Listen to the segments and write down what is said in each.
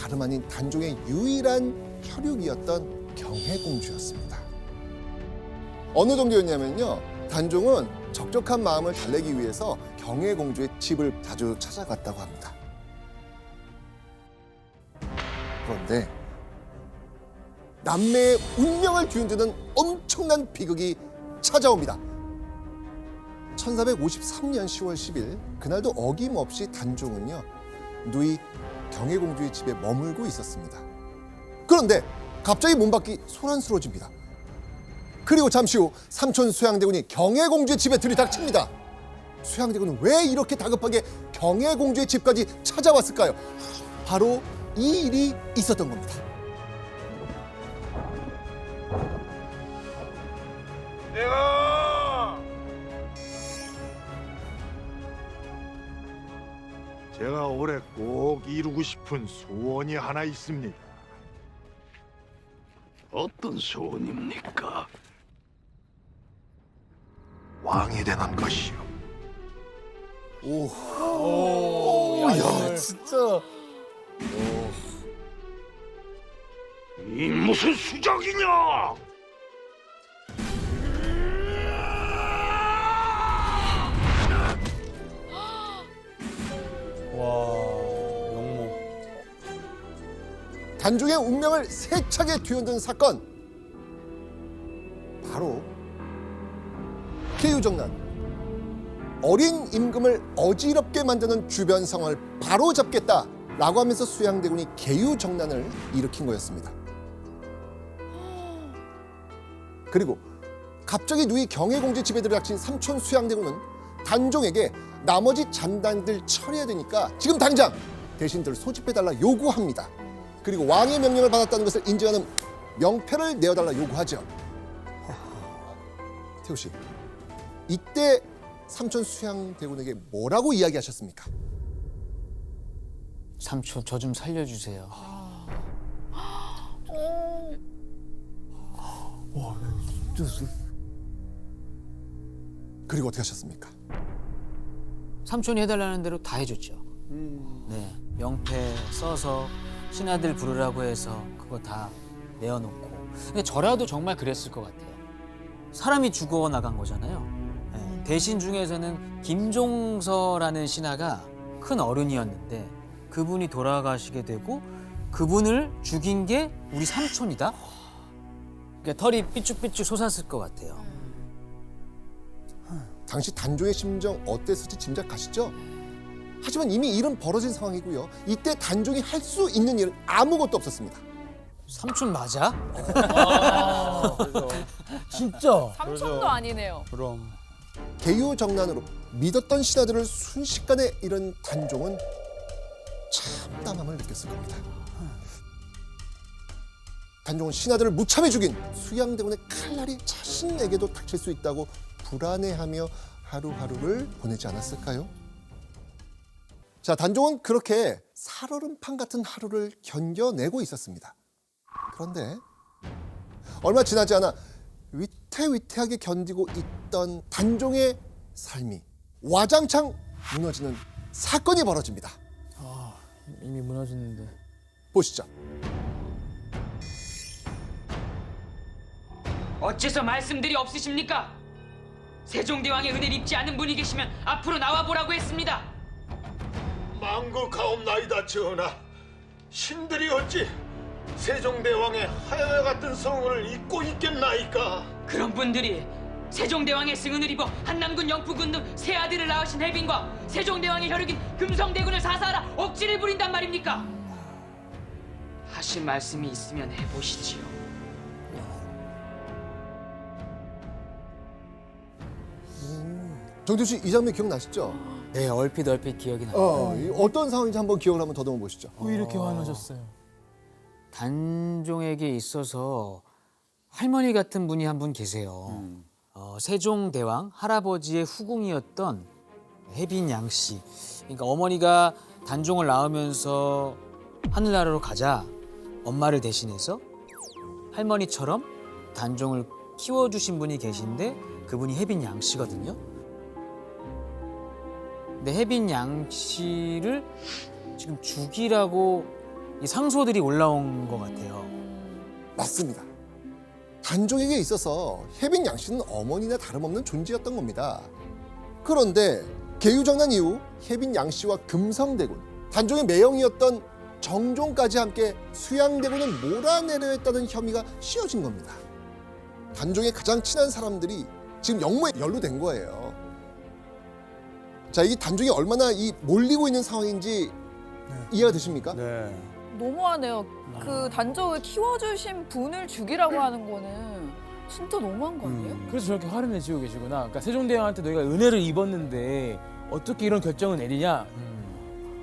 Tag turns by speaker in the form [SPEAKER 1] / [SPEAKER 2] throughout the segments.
[SPEAKER 1] 다름 아닌 단종의 유일한 혈육이었던 경혜공주였습니다. 어느 정도였냐면요. 단종은 적적한 마음을 달래기 위해서 경혜공주의 집을 자주 찾아갔다고 합니다. 그런데 남매의 운명을 뒤흔드는 엄청난 비극이 찾아옵니다. 1453년 10월 10일 그날도 어김없이 단종은요 누이 경혜공주의 집에 머물고 있었습니다. 그런데 갑자기 문 밖이 소란스러워집니다. 그리고 잠시 후 삼촌 수양대군이 경혜공주의 집에 들이닥칩니다. 수양대군은 왜 이렇게 다급하게 경혜공주의 집까지 찾아왔을까요? 바로 이 일이 있었던 겁니다.
[SPEAKER 2] 제가 올해 꼭 이루고 싶은 소원이 하나 있습니다.
[SPEAKER 3] 어떤 소원입니까?
[SPEAKER 2] 왕이 되는 것이요.
[SPEAKER 1] 야, 진짜.
[SPEAKER 3] 이 무슨 수작이냐?
[SPEAKER 4] 영모.
[SPEAKER 1] 단종의 운명을 세차게 뒤흔든 사건. 바로 계유정난. 어린 임금을 어지럽게 만드는 주변 상황을 바로잡겠다라고 하면서 수양대군이 계유정난을 일으킨 거였습니다. 그리고 갑자기 누이 경혜공주 집에 들이닥친 삼촌 수양대군은 단종에게 나머지 잔당들 처리해야 되니까 지금 당장 대신들 소집해달라 요구합니다. 그리고 왕의 명령을 받았다는 것을 인정하는 명패를 내어달라 요구하죠. 태우 씨, 이때 삼촌 수양대군에게 뭐라고 이야기하셨습니까?
[SPEAKER 4] 삼촌 저 좀 살려주세요.
[SPEAKER 1] 그리고 어떻게 하셨습니까?
[SPEAKER 4] 삼촌이 해달라는 대로 다 해줬죠. 네, 명패 써서 신하들 부르라고 해서 그거 다 내어놓고. 근데 저라도 정말 그랬을 것 같아요. 사람이 죽어 나간 거잖아요. 네, 대신 중에서는 김종서라는 신하가 큰 어른이었는데 그분이 돌아가시게 되고 그분을 죽인 게 우리 삼촌이다? 그러니까 털이 삐쭉삐쭉 솟았을 것 같아요.
[SPEAKER 1] 당시 단종의 심정 어땠을지 짐작가시죠? 하지만 이미 일은 벌어진 상황이고요. 이때 단종이 할 수 있는 일은 아무것도 없었습니다.
[SPEAKER 4] 삼촌 맞아?
[SPEAKER 5] 진짜.
[SPEAKER 6] 삼촌도 아니네요.
[SPEAKER 5] 그럼.
[SPEAKER 1] 계유정난으로 믿었던 신하들을 순식간에 잃은 단종은 참담함을 느꼈을 겁니다. 단종은 신하들을 무참히 죽인 수양대군의 칼날이 자신에게도 닥칠 수 있다고 불안해하며 하루하루를 보내지 않았을까요? 자, 단종은 그렇게 살얼음판 같은 하루를 견뎌내고 있었습니다. 그런데 얼마 지나지 않아 위태위태하게 견디고 있던 단종의 삶이 와장창 무너지는 사건이 벌어집니다.
[SPEAKER 5] 이미 무너졌는데.
[SPEAKER 1] 보시죠.
[SPEAKER 7] 어째서 말씀들이 없으십니까? 세종대왕의 은혜를 입지 않은 분이 계시면 앞으로 나와보라고 했습니다.
[SPEAKER 2] 망국하옵나이다 전하. 신들이 어찌 세종대왕의 하야와 같은 성을 잊고 있겠나이까?
[SPEAKER 7] 그런 분들이 세종대왕의 승은을 입어 한남군 영푸군 등 세 아들을 낳으신 해빈과 세종대왕의 혈육인 금성대군을 사사하라 억지를 부린단 말입니까? 하신 말씀이 있으면 해보시지요.
[SPEAKER 1] 정태우 씨, 이 장면 기억나시죠?
[SPEAKER 4] 네, 얼핏 기억이 나요.
[SPEAKER 1] 어떤 상황인지 한번 기억을 한번 더듬어 보시죠.
[SPEAKER 5] 왜 이렇게 화나셨어요?
[SPEAKER 4] 단종에게 있어서 할머니 같은 분이 한 분 계세요. 세종대왕 할아버지의 후궁이었던 혜빈양 씨. 그러니까 어머니가 단종을 낳으면서 하늘나라로 가자 엄마를 대신해서 할머니처럼 단종을 키워주신 분이 계신데 그분이 혜빈양 씨거든요. 근데 혜빈양 씨를 지금 죽이라고 이 상소들이 올라온 것 같아요.
[SPEAKER 1] 맞습니다. 단종에게 있어서 혜빈 양 씨는 어머니나 다름없는 존재였던 겁니다. 그런데 계유정난 이후 혜빈 양 씨와 금성대군, 단종의 매형이었던 정종까지 함께 수양대군을 몰아내려 했다는 혐의가 씌워진 겁니다. 단종의 가장 친한 사람들이 지금 역모에 연루된 거예요. 자, 이 단종이 얼마나 이 몰리고 있는 상황인지 이해가 되십니까?
[SPEAKER 6] 네.
[SPEAKER 8] 너무하네요. 그 단종을 키워주신 분을 죽이라고 하는 거는 진짜 너무한 거 아니에요?
[SPEAKER 5] 그래서 저렇게 화를 내시고 계시구나. 그러니까 세종대왕한테 너희가 은혜를 입었는데 어떻게 이런 결정을 내리냐?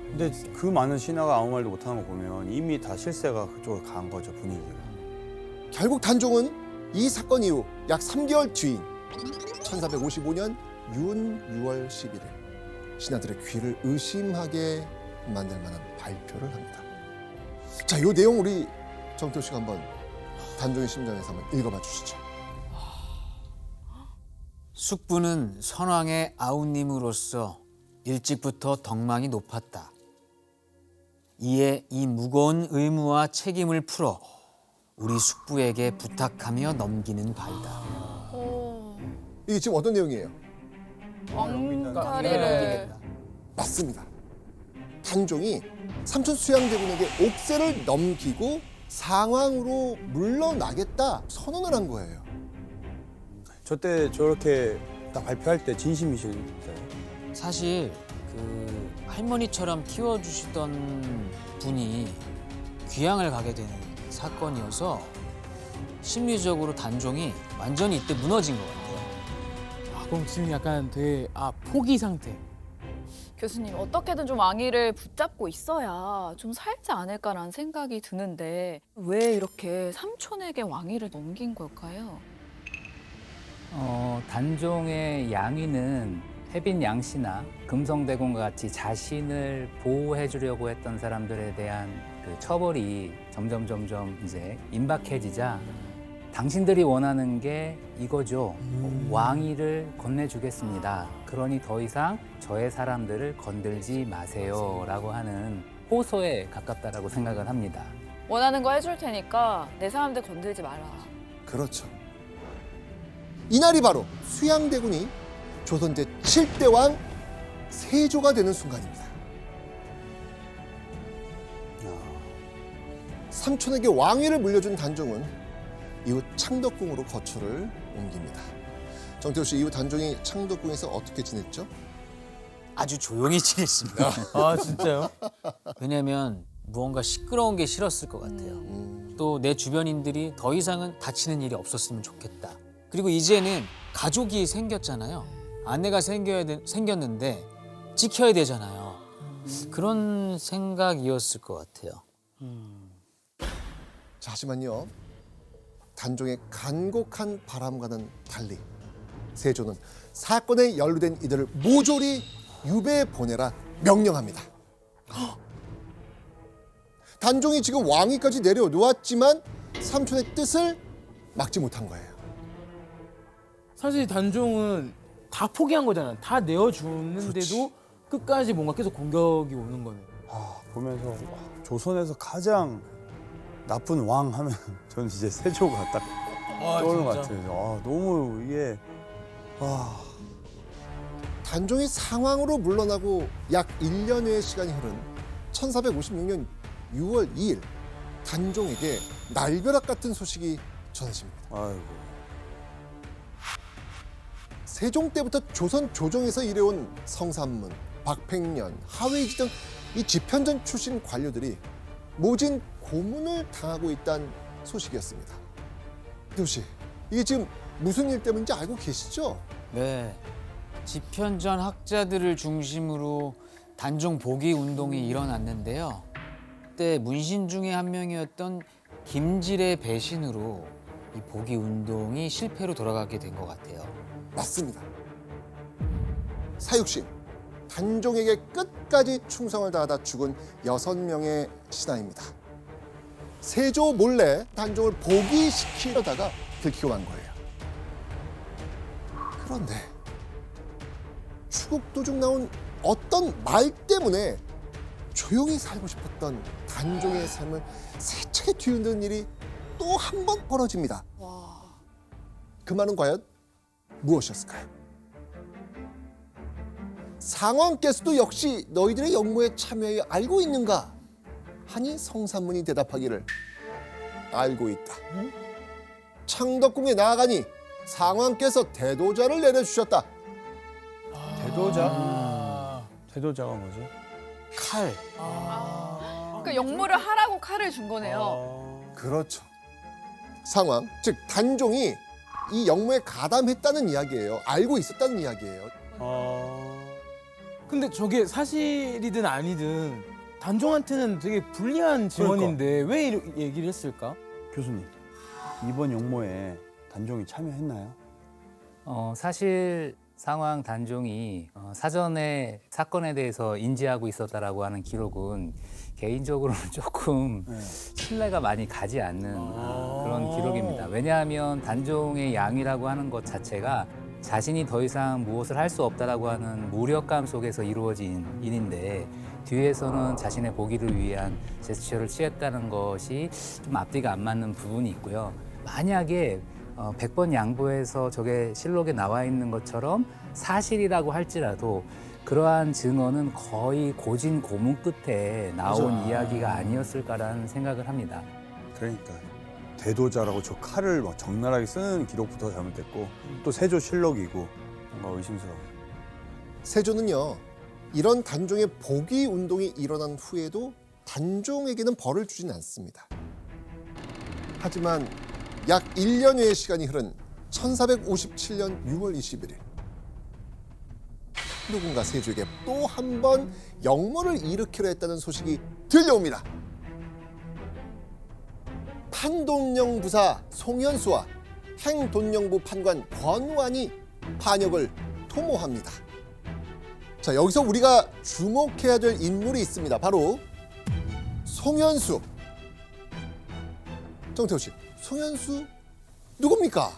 [SPEAKER 6] 근데 그 많은 신하가 아무 말도 못하는 거 보면 이미 다 실세가 그쪽으로 간 거죠, 분위기가.
[SPEAKER 1] 결국 단종은 이 사건 이후 약 3개월 뒤인 1455년 윤 6월 11일 신하들의 귀를 의심하게 만들 만한 발표를 합니다. 자, 이 내용 우리 정태호 씨가 한번 단종의 심정에서 한번 읽어봐 주시죠.
[SPEAKER 4] 숙부는 선왕의 아우님으로서 일찍부터 덕망이 높았다. 이에 이 무거운 의무와 책임을 풀어 우리 숙부에게 부탁하며 넘기는 바이다.
[SPEAKER 1] 이게 지금 어떤 내용이에요?
[SPEAKER 8] 왕자리를
[SPEAKER 1] 맞습니다. 단종이 삼촌 수양대군에게 옥새를 넘기고 상황으로 물러나겠다 선언을 한 거예요.
[SPEAKER 6] 저때 저렇게 딱 발표할 때 진심이실까요?
[SPEAKER 4] 사실 그 할머니처럼 키워주시던 분이 귀향을 가게 되는 사건이어서 심리적으로 단종이 완전히 이때 무너진 것 같아요.
[SPEAKER 5] 아, 그럼 지금 약간 되게 포기 상태.
[SPEAKER 8] 교수님 어떻게든 좀 왕위를 붙잡고 있어야 좀 살지 않을까라는 생각이 드는데 왜 이렇게 삼촌에게 왕위를 넘긴 걸까요?
[SPEAKER 9] 단종의 양위는 혜빈 양씨나 금성대군과 같이 자신을 보호해 주려고 했던 사람들에 대한 그 처벌이 점점 이제 임박해지자 당신들이 원하는 게 이거죠. 왕위를 건네주겠습니다. 그러니 더 이상 저의 사람들을 건들지 마세요라고 하는 호소에 가깝다라고 생각을 합니다.
[SPEAKER 8] 원하는 거 해줄 테니까 내 사람들 건들지 마라.
[SPEAKER 1] 그렇죠. 이날이 바로 수양대군이 조선 제7대 왕 세조가 되는 순간입니다. 삼촌에게 왕위를 물려준 단종은 이후 창덕궁으로 거처를 옮깁니다. 정태호 씨, 이후 단종이 창덕궁에서 어떻게 지냈죠?
[SPEAKER 4] 아주 조용히 지냈습니다.
[SPEAKER 5] 아, 진짜요?
[SPEAKER 4] 왜냐면 무언가 시끄러운 게 싫었을 것 같아요. 또 내 주변인들이 더 이상은 다치는 일이 없었으면 좋겠다. 그리고 이제는 가족이 생겼잖아요. 아내가 생겼는데 지켜야 되잖아요. 그런 생각이었을 것 같아요.
[SPEAKER 1] 자, 하지만요, 단종의 간곡한 바람과는 달리 세조는 사건에 연루된 이들을 모조리 유배에 보내라 명령합니다. 단종이 지금 왕위까지 내려놓았지만 삼촌의 뜻을 막지 못한 거예요.
[SPEAKER 5] 사실 단종은 다 포기한 거잖아. 다 내어주는데도 끝까지 뭔가 계속 공격이 오는 거네.
[SPEAKER 6] 보면서 조선에서 가장 나쁜 왕 하면 저는 이제 세조가 딱 떠오르는 것
[SPEAKER 5] 진짜?
[SPEAKER 6] 같아요. 너무 이게
[SPEAKER 1] 단종이 상황으로 물러나고 약 1년여의 시간이 흐른 1456년 6월 2일 단종에게 날벼락 같은 소식이 전해집니다.
[SPEAKER 6] 아이고.
[SPEAKER 1] 세종 때부터 조선 조정에서 일해온 성삼문, 박팽년, 하회지 등 이 집현전 출신 관료들이 모진 고문을 당하고 있다는 소식이었습니다. 태호 씨, 이게 지금 무슨 일 때문인지 알고 계시죠?
[SPEAKER 4] 네. 집현전 학자들을 중심으로 단종 복위 운동이 일어났는데요. 그때 문신 중에 한 명이었던 김질의 배신으로 이 복위 운동이 실패로 돌아가게 된 것 같아요.
[SPEAKER 1] 맞습니다. 사육신, 단종에게 끝까지 충성을 다하다 죽은 6명의 신하입니다. 세조 몰래 단종을 복위시키려다가 들키고 만 거예요. 그런데 추국 도중 나온 어떤 말 때문에 조용히 살고 싶었던 단종의 삶을 세차게 뒤흔드는 일이 또 한 번 벌어집니다. 그 말은 과연 무엇이었을까요? 상왕께서도 역시 너희들의 역모에 참여하여 알고 있는가? 하니 성산문이 대답하기를 알고 있다. 창덕궁에 나아가니 상왕께서 대도자를 내려주셨다.
[SPEAKER 6] 대도자? 대도자가 뭐지?
[SPEAKER 4] 칼.
[SPEAKER 8] 그러니까 역모를 하라고 칼을 준 거네요.
[SPEAKER 1] 그렇죠. 상왕, 즉 단종이 이 역모에 가담했다는 이야기예요. 알고 있었다는 이야기예요.
[SPEAKER 5] 근데 저게 사실이든 아니든 단종한테는 되게 불리한 증언인데 왜 이렇게 얘기를 했을까?
[SPEAKER 6] 교수님, 이번 역모에 단종이 참여했나요?
[SPEAKER 9] 사실 상황 단종이 사전에 사건에 대해서 인지하고 있었다라고 하는 기록은 개인적으로는 조금 신뢰가 많이 가지 않는 그런 기록입니다. 왜냐하면 단종의 양이라고 하는 것 자체가 자신이 더 이상 무엇을 할 수 없다라고 하는 무력감 속에서 이루어진 일인데 뒤에서는 자신의 보기를 위한 제스처를 취했다는 것이 좀 앞뒤가 안 맞는 부분이 있고요. 만약에 100번 양보해서 저게 실록에 나와 있는 것처럼 사실이라고 할지라도 그러한 증언은 거의 고진-고문 끝에 나온 이야기가 아니었을까라는 생각을 합니다.
[SPEAKER 6] 그러니까 대도자라고 저 칼을 막 적나라하게 쓰는 기록부터 잘못됐고 또 세조 실록이고 뭔가 의심스러워요.
[SPEAKER 1] 세조는요, 이런 단종의 복위 운동이 일어난 후에도 단종에게는 벌을 주진 않습니다. 하지만 약 1년여의 시간이 흐른 1457년 6월 21일 누군가 세조에게 또 한 번 역모를 일으키려 했다는 소식이 들려옵니다. 판돈령 부사 송현수와 행돈령부 판관 권완이 반역을 도모합니다. 자, 여기서 우리가 주목해야 될 인물이 있습니다. 바로 송현수. 정태호 씨, 송현수 누굽니까?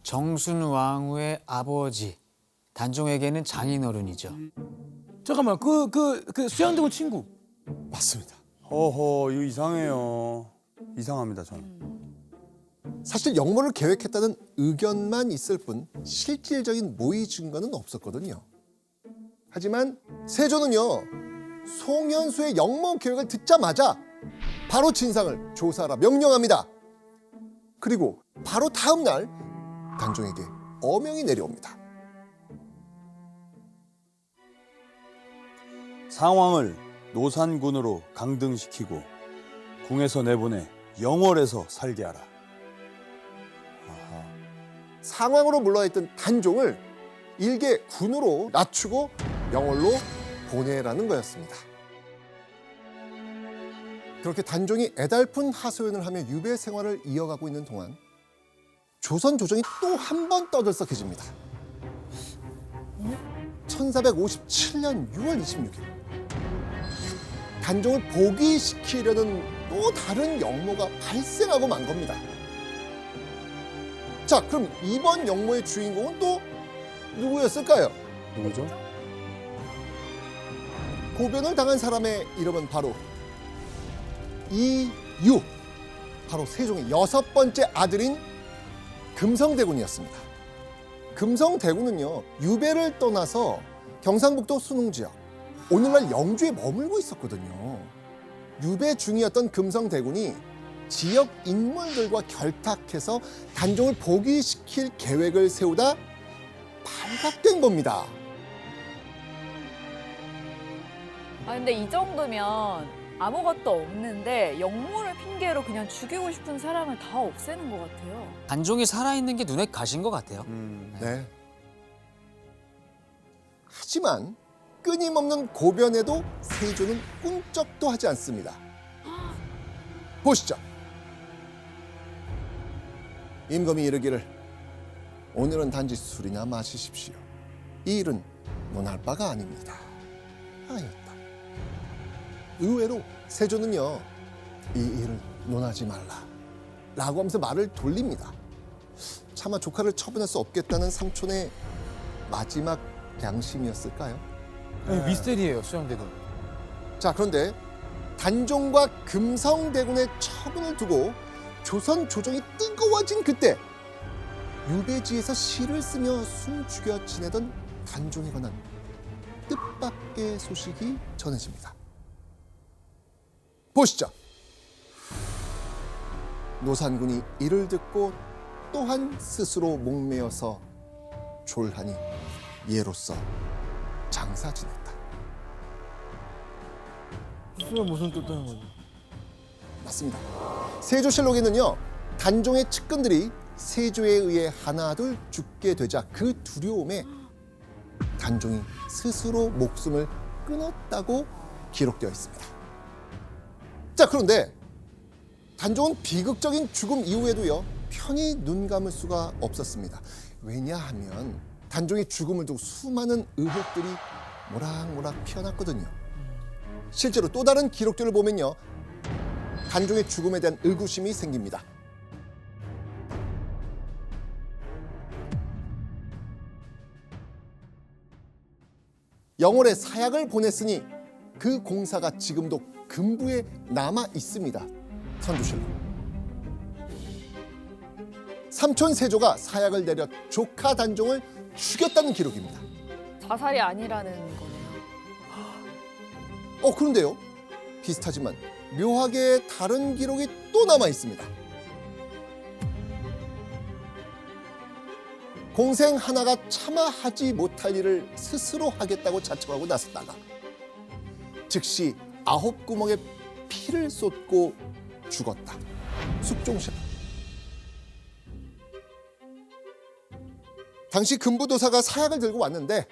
[SPEAKER 4] 정순 왕후의 아버지. 단종에게는 장인어른이죠.
[SPEAKER 5] 잠깐만 그 수양대군 친구.
[SPEAKER 1] 맞습니다.
[SPEAKER 6] 허허, 이거 이상해요. 이상합니다, 저는.
[SPEAKER 1] 사실 역모를 계획했다는 의견만 있을 뿐 실질적인 모의 증거는 없었거든요. 하지만 세조는요, 송현수의 역모 계획을 듣자마자 바로 진상을 조사하라 명령합니다. 그리고 바로 다음 날 단종에게 어명이 내려옵니다.
[SPEAKER 6] 상왕을 노산군으로 강등시키고 궁에서 내보내 영월에서 살게 하라. 아하.
[SPEAKER 1] 상왕으로 물러와 있던 단종을 일개 군으로 낮추고 영월로 보내라는 거였습니다. 그렇게 단종이 애달픈 하소연을 하며 유배 생활을 이어가고 있는 동안 조선 조정이 또 한 번 떠들썩해집니다. 1457년 6월 26일 단종을 복위시키려는 또 다른 역모가 발생하고 만 겁니다. 자, 그럼 이번 역모의 주인공은 또 누구였을까요?
[SPEAKER 6] 누구죠?
[SPEAKER 1] 고변을 당한 사람의 이름은 바로 이유. 바로 세종의 6번째 아들인 금성대군이었습니다. 금성대군은요, 유배를 떠나서 경상북도 순흥 지역, 오늘날 영주에 머물고 있었거든요. 유배 중이었던 금성대군이 지역 인물들과 결탁해서 단종을 복위시킬 계획을 세우다 발각된 겁니다.
[SPEAKER 8] 아 근데 이 정도면 아무것도 없는데 역모를 핑계로 그냥 죽이고 싶은 사람을 다 없애는 것 같아요.
[SPEAKER 4] 단종이 살아있는 게 눈에 가신 것 같아요.
[SPEAKER 1] 네. 하지만 끊임없는 고변에도 세조는 꿈쩍도 하지 않습니다. 보시죠. 임금이 이르기를 오늘은 단지 술이나 마시십시오. 이 일은 논할 바가 아닙니다. 하였다. 의외로 세조는요, 이 일을 논하지 말라 라고 하면서 말을 돌립니다. 차마 조카를 처분할 수 없겠다는 삼촌의 마지막 양심이었을까요?
[SPEAKER 5] 미스테리예요 수양대군.
[SPEAKER 1] 자, 그런데 단종과 금성대군의 처분을 두고 조선 조정이 뜨거워진 그때 유배지에서 시를 쓰며 숨죽여 지내던 단종에 관한 뜻밖의 소식이 전해집니다. 보시죠. 노산군이 이를 듣고 또한 스스로 목매어서 졸하니 예로서 장사 지냈다.
[SPEAKER 5] 스스로 무슨 뜻하는 거지?
[SPEAKER 1] 맞습니다. 세조실록에는요, 단종의 측근들이 세조에 의해 하나둘 죽게 되자 그 두려움에 단종이 스스로 목숨을 끊었다고 기록되어 있습니다. 자, 그런데 단종은 비극적인 죽음 이후에도요, 편히 눈 감을 수가 없었습니다. 왜냐하면 단종의 죽음을 두고 수많은 의혹들이 모락모락 피어났거든요. 실제로 또 다른 기록들을 보면요, 단종의 죽음에 대한 의구심이 생깁니다. 영월에 사약을 보냈으니 그 공사가 지금도 금부에 남아 있습니다. 선조실록. 삼촌 세조가 사약을 내려 조카 단종을 죽였다는 기록입니다.
[SPEAKER 8] 자살이 아니라는 거네요.
[SPEAKER 1] 그런데요, 비슷하지만 묘하게 다른 기록이 또 남아 있습니다. 공생 하나가 차마 하지 못할 일을 스스로 하겠다고 자청하고 나섰다가 즉시 9구멍에 피를 쏟고 죽었다. 숙종실록. 당시 금부도사가 사약을 들고 왔는데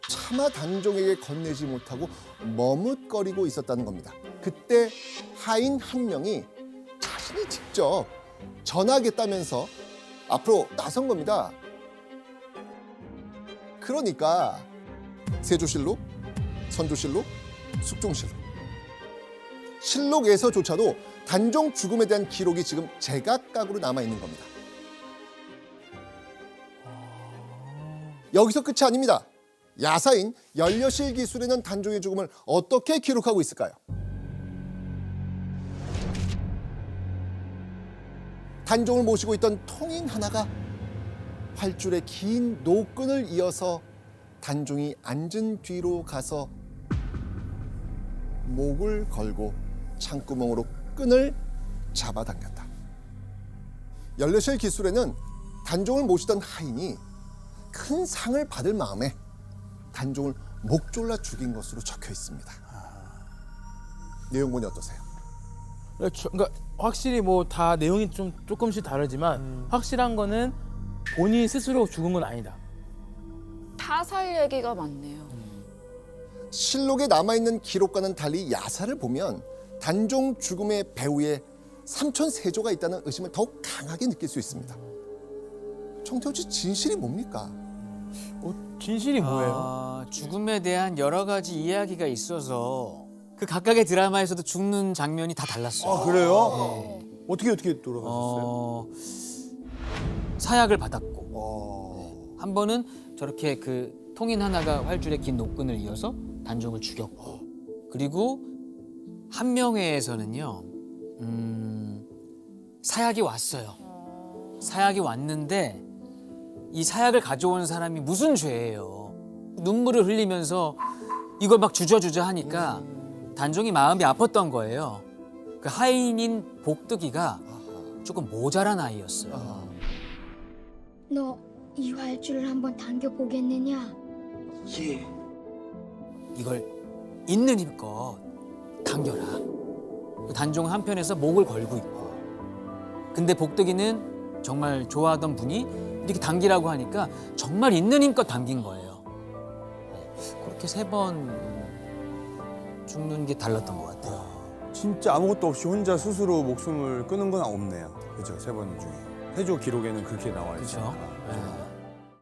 [SPEAKER 1] 차마 단종에게 건네지 못하고 머뭇거리고 있었다는 겁니다. 그때 하인 한 명이 자신이 직접 전하겠다면서 앞으로 나선 겁니다. 그러니까 세조실록, 선조실록, 숙종실록, 실록에서조차도 단종 죽음에 대한 기록이 지금 제각각으로 남아 있는 겁니다. 여기서 끝이 아닙니다. 야사인 연려실 기술에는 단종의 죽음을 어떻게 기록하고 있을까요? 단종을 모시고 있던 통인 하나가 활줄의 긴 노끈을 이어서 단종이 앉은 뒤로 가서 목을 걸고 창구멍으로 끈을 잡아당겼다. 연려실 기술에는 단종을 모시던 하인이 큰 상을 받을 마음에 단종을 목 졸라 죽인 것으로 적혀 있습니다. 내용본이 어떠세요?
[SPEAKER 5] 그러니까 확실히 뭐 다 내용이 좀 조금씩 다르지만 확실한 거는 본인 스스로 죽은 건 아니다.
[SPEAKER 8] 타살 얘기가 많네요.
[SPEAKER 1] 실록에 남아있는 기록과는 달리 야사를 보면 단종 죽음의 배후에 삼촌 세조가 있다는 의심을 더욱 강하게 느낄 수 있습니다. 정태호 씨, 진실이 뭡니까?
[SPEAKER 5] 진실이 뭐예요?
[SPEAKER 4] 죽음에 대한 여러 가지 이야기가 있어서 그 각각의 드라마에서도 죽는 장면이 다 달랐어요.
[SPEAKER 6] 아, 그래요?
[SPEAKER 4] 네.
[SPEAKER 6] 어떻게 돌아가셨어요?
[SPEAKER 4] 사약을 받았고 한 번은 저렇게 그 통인 하나가 활줄에 긴 노끈을 이어서 단종을 죽였고, 그리고 한 명회에서는요 사약이 왔어요. 사약이 왔는데 이 사약을 가져온 사람이 무슨 죄예요. 눈물을 흘리면서 이걸 막 주저주저 하니까 단종이 마음이 아팠던 거예요. 그 하인인 복득이가 조금 모자란 아이였어요.
[SPEAKER 10] 너 이 활줄을 한번 당겨보겠느냐?
[SPEAKER 3] 예.
[SPEAKER 4] 이걸 있는 힘껏 당겨라. 단종은 한편에서 목을 걸고 있고, 근데 복득이는 정말 좋아하던 분이 이렇게 당기라고 하니까 정말 있는 힘껏 당긴 거예요. 그렇게 3번 죽는 게 달랐던 것 같아요.
[SPEAKER 6] 진짜 아무것도 없이 혼자 스스로 목숨을 끊은 건 없네요. 그죠? 3번 중에. 세조 기록에는 그렇게 나와 있죠.
[SPEAKER 4] 그렇죠.